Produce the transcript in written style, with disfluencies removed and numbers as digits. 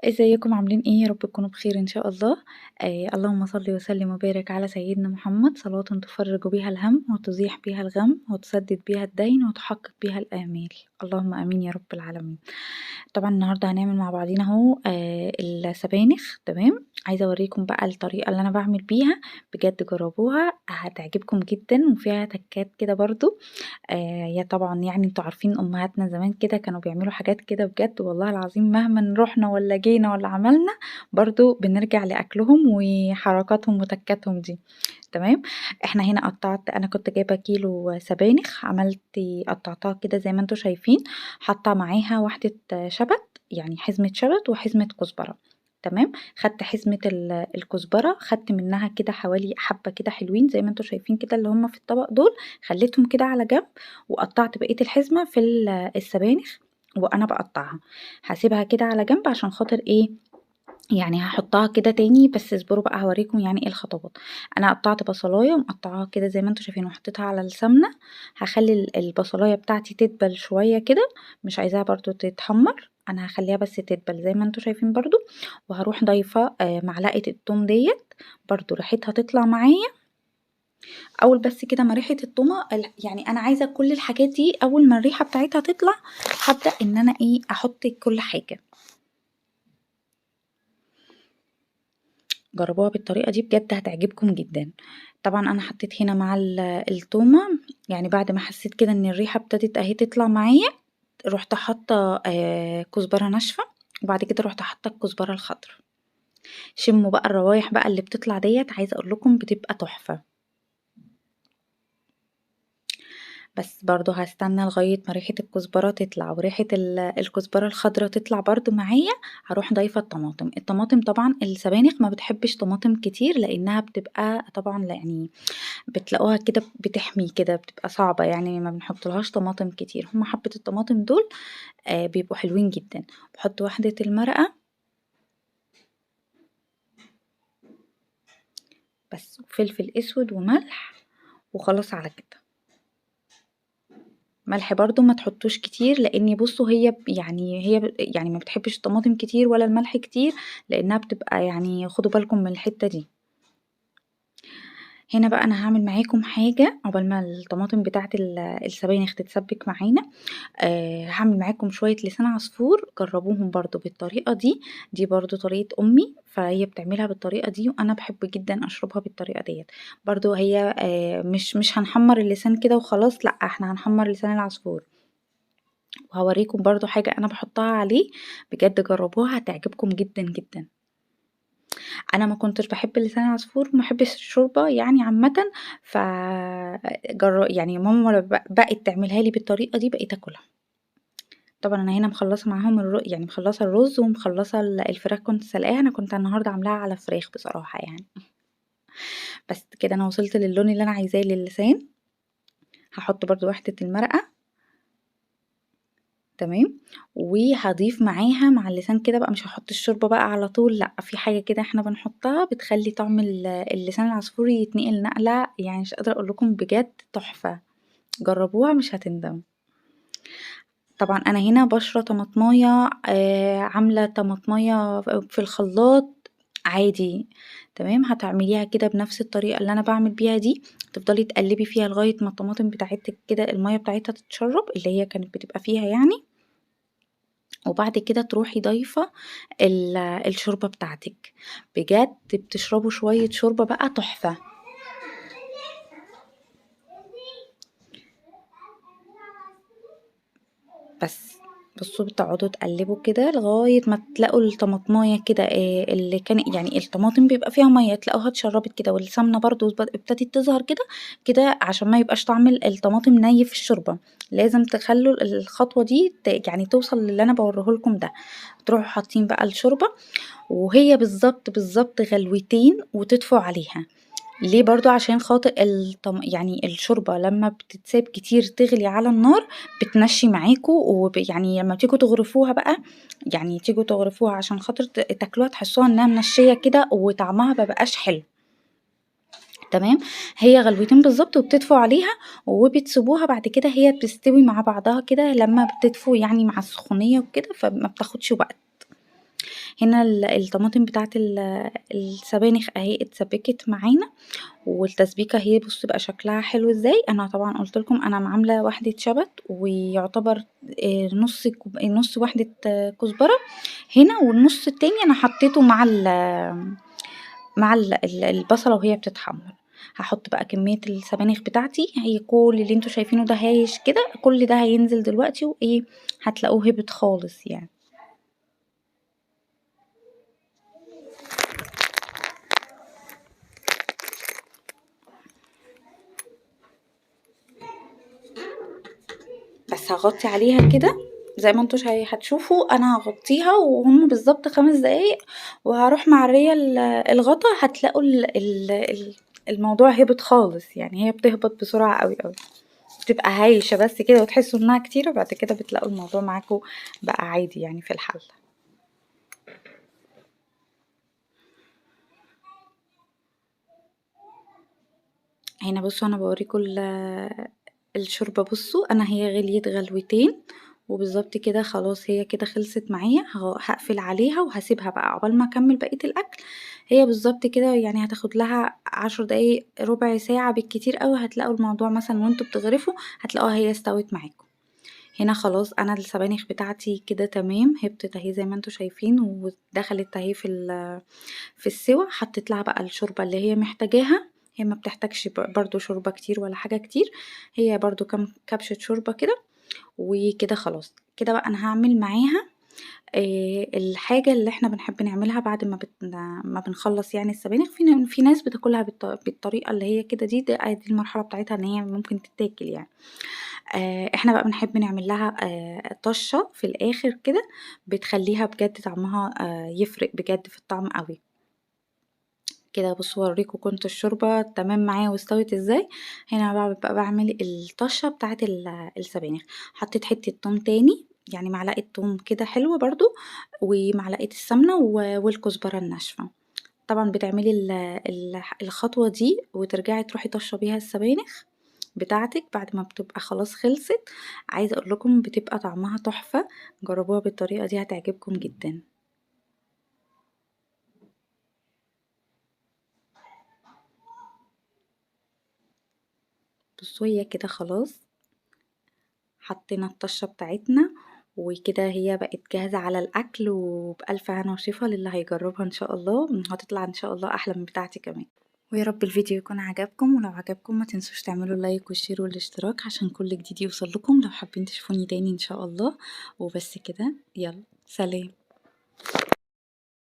ازيكم عاملين ايه؟ يا رب تكونوا بخير ان شاء الله. اللهم صل وسلم وبارك على سيدنا محمد، صلاة تفرج بها الهم وتزيح بها الغم وتسدد بها الدين وتحقق بها الآمال. اللهم امين يا رب العالمين. طبعا النهارده هنعمل مع بعضينا اهو السبانخ. تمام، عايزه اوريكم بقى الطريقه اللي انا بعمل بيها. بجد جربوها هتعجبكم جدا وفيها تكات كده برضو. يا طبعًا يعني أنتم عارفين أمهاتنا زمان كده كانوا بيعملوا حاجات كده بجد والله العظيم مهما رُحنا والّا جينا والّا عملنا برضه بنرجع لأكلهم وحركاتهم وتكاتهم دي. تمام. إحنا هنا أنا كنت جايبة كيلو سبانخ، قطعتها كده زي ما أنتم شايفين، حاطة معاها واحدة شبت، يعني حزمة شبت وحزمة كزبرة. تمام. خدت حزمة الكزبرة، خدت منها كده حوالي حبة كده حلوين زي ما أنتم شايفين كده اللي هُم في الطبق دول، خليتهم كده على جنب، وقطعت بقية الحزمة في السبانخ وأنا باقطعها. هاسيبها كده على جنب عشان خاطر إيه، يعني هاحطها كده تاني، بس اصبروا بقى هاوريكم يعني إيه الخطوات. أنا قطعت بصلاية ومقطعاها كده زي ما أنتم شايفين وحطيتها على السمنة. هاخلي البصلاية بتاعتي تدبل شوية كده، مش عايزاها برضه تتحمر، أنا هاخليها بس تدبل زي ما أنتم شايفين برضه. وهاروح ضايفة معلقة التوم ديّة، برضه ريحتها تطلع معايا. أول بس كده ما ريحة التومة يعني أنا عايزة كل الحاجات دي أول ما الريحة بتاعتها تطلع هابدأ إن أنا إيه أحط كل حاجة. جربوها بالطريقة دي بجد هتعجبكم جدًا. طبعًا أنا حطيت هنا مع التومة، يعني بعد ما حسيت كده إن الريحة ابتدت أهي تطلع معايا، رُحت حاطة كزبرة ناشفة، وبعد كده رُحت حاطة الكزبرة الخضرا. شموا بقى الروايح بقى اللي بتطلع ديّة، عايزة أقول لكم بتبقى تحفة. بس برضه هاستنى لغاية ما ريحة الكزبرة تطلع وريحة الكزبرة الخضرا تطلع برضه معايا. هاروح ضايفة الطماطم طبعًا السبانخ ما بتحبش طماطم كتير لإنها بتبقى طبعًا يعني بتلاقوها كده بتحمي كده، بتبقى صعبة يعني ما بنحطلهاش طماطم كتير، هُم حبة الطماطم دول بيبقوا حلوين جدًا. باحط واحدة المرقة بس، وفلفل أسود وملح وخلاص على كده. ملح برضه ما تحطوش كتير لإن بُصّوا هي ما بتحبش الطماطم كتير ولا الملح كتير، لإنها بتبقى يعني خدوا بالكم من الحتّة دي. هنا بقى أنا هاعمل معاكم حاجة عقبال ما الطماطم بتاعة السبانخ تتسبِّك معانا. هاعمل معاكم شوية لسان عصفور، جرّبوهم برضه بالطريقة دي، دي برضه طريقة أمي، فهي بتعملها بالطريقة دي وأنا باحب جدًا أشربها بالطريقة ديّة. برضه هي مش هنحمّر اللسان كده وخلاص، لأ، إحنا هنحمّر لسان العصفور. وهاوريكم برضه حاجة أنا باحطها عليه، بجد جربوها هتعجبكم جدًا، جدًا. أنا ما كنتش باحب لسان العصفور وما باحبش الشوربة يعني عامةً، ف يعني ماما لما بقت تعملها لي بالطريقة دي بقيت آكلها. طبعًا أنا هنا مخلّصة معاهم يعني مخلّصة الرز ومخلّصة الفراخ كنت سلقاها، أنا كنت النهارده عاملاها على فراخ بصراحة يعني. بس كده أنا وصلت للون اللي أنا عايزاه للسان. هاحط برضه واحدة المرقة. تمام. وهاضيف معاها مع اللسان كده بقى مش هاحط الشوربة بقى على طول لأ، في حاجة كده إحنا بنحطها بتخلّي طعم اللسان العصفوري يتنقل نقلة يعني مش قادرة أقول لكم بجد تحفة. جربوها مش هتندموا. طبعًا أنا هنا باشرة طماطماية عاملة طماطماية في الخلاط عادي. تمام. هتعمليها كده بنفس الطريقة اللي أنا باعمل بيها دي، تفضلي تقلبي فيها لغاية ما الطماطم بتاعتِك كده المَيّة بتاعتها تتشرب اللي هي كانت بتبقى فيها يعني. وبعد كده تروحي ضايفة الشوربة بتاعتِك، بجد بتشربوا شوية شوربة بقى تحفة. بس بُصّوا بتقعدوا تقلبوا كده لغاية ما تلاقوا الطماطماية كده اللي كان يعني الطماطم بيبقى فيها مَيّة تلاقوها اتشربت كده والسمنة برضه ابتدت تظهر كده، كده عشان ما يبقاش طعم الطماطم ني في الشوربة، لازم تخلّوا الخطوة دي يعني توصل للي أنا باوريه لكم ده. تروحوا حاطين بقى الشوربة وهي بالضبط، بالضبط غلوتين وتطفوا عليها. ليه برضه عشان خاطر يعني الشوربة لمّا بتتساب كتير تغلي على النار بتنشّي معاكم يعني لمّا تيجوا تغرفوها بقى يعني تيجوا تغرفوها عشان خاطر تاكلوها تحسوها إنها منشّية كده وطعمها ما بقاش حلو. تمام. هي غلوتين بالضبط وبتدفوا عليها وبتسيبوها بعد كده هي بتستوي مع بعضها كده لمّا بتدفوا يعني مع السخونية وكده فما بتاخدش وقت. هنا الطماطم بتاعة السبانخ أهي اتسبكت معانا، والتسبيكة اهي بصوا بقى شكلها حلو ازاي. انا طبعا قلت لكم انا عامله واحده شبت، ويعتبر نص واحده كزبره هنا، والنص التاني انا حطيته مع البصله وهي بتتحمر. هحط بقى كميه السبانخ بتاعتي، هي كل اللي انتوا شايفينه ده هايش كده، كل ده هينزل دلوقتي وايه، هتلاقوه هبط خالص يعني. بس هغطي عليها كده زي ما انتوا هتشوفوا، انا هغطيها وهم بالظبط 5 دقايق، وهروح معرية الغطا، هتلاقوا الموضوع هبط خالص يعني. هي بتهبط بسرعة قوي قوي، بتبقى هايشة بس كده وتحسوا انها كتيرة، بعد كده بتلاقوا الموضوع معاكم بقى عادي يعني في الحل. هنا بصوا انا بوريكم الشوربة. بصوا انا هي غليت غلوتين وبالظبط كده خلاص، هي كده خلصت معايا. هقفل عليها وهسيبها بقى عقبال ما اكمل بقية الاكل. هي بالظبط كده يعني هتاخد لها 10 دقايق ربع ساعة بالكتير قوي، هتلاقوا الموضوع مثلا وانتوا بتغرفوا هتلاقوها هي استوت معاكم. هنا خلاص انا السبانخ بتاعتي كده تمام، هبطت اهي زي ما انتوا شايفين، ودخلت اهي في السوا. حطيت لها بقى الشوربة اللي هي محتاجاها، هي ما بتحتاجش برضو شوربة كتير ولا حاجة كتير، هي برضو كام كبشة شوربة كده. وكده خلاص كده بقى انا هعمل معاها الحاجة اللي احنا بنحب نعملها بعد ما بنخلص يعني السبانخ. في ناس بتاكلها بالطريقة اللي هي كده، دي المرحلة بتاعتها ان هي ممكن تتاكل يعني. احنا بقى بنحب نعمل لها طشة في الاخر كده، بتخليها بجد طعمها يفرق بجد في الطعم قوي كده. بصوا اوريكم كنت الشوربة تمام معايا واستوت ازاي. هنا بقى بعمل الطشة بتاعة السبانخ. حطيت حتة توم تاني يعني، معلقة توم كده حلوة برضو، ومعلقة السمنة والكزبرة الناشفة. طبعا بتعملي الخطوة دي وترجعي تروحي طشة بيها السبانخ بتاعتك بعد ما بتبقى خلاص خلصت. عايزة اقول لكم بتبقى طعمها تحفة، جربوها بالطريقة دي هتعجبكم جدا. بصوا هي كده خلاص، حطينا الطشة بتاعتنا وكده هي بقت جاهزة على الأكل، وبألف هنا وشفا للي هيجربها إن شاء الله، هتطلع إن شاء الله أحلى من بتاعتي كمان. ويا رب الفيديو يكون عجبكم، ولو عجبكم ما تنسوش تعملوا لايك والشير والاشتراك عشان كل جديد يوصل لكم، لو حابين تشوفوني تاني إن شاء الله. وبس كده، يلا سلام.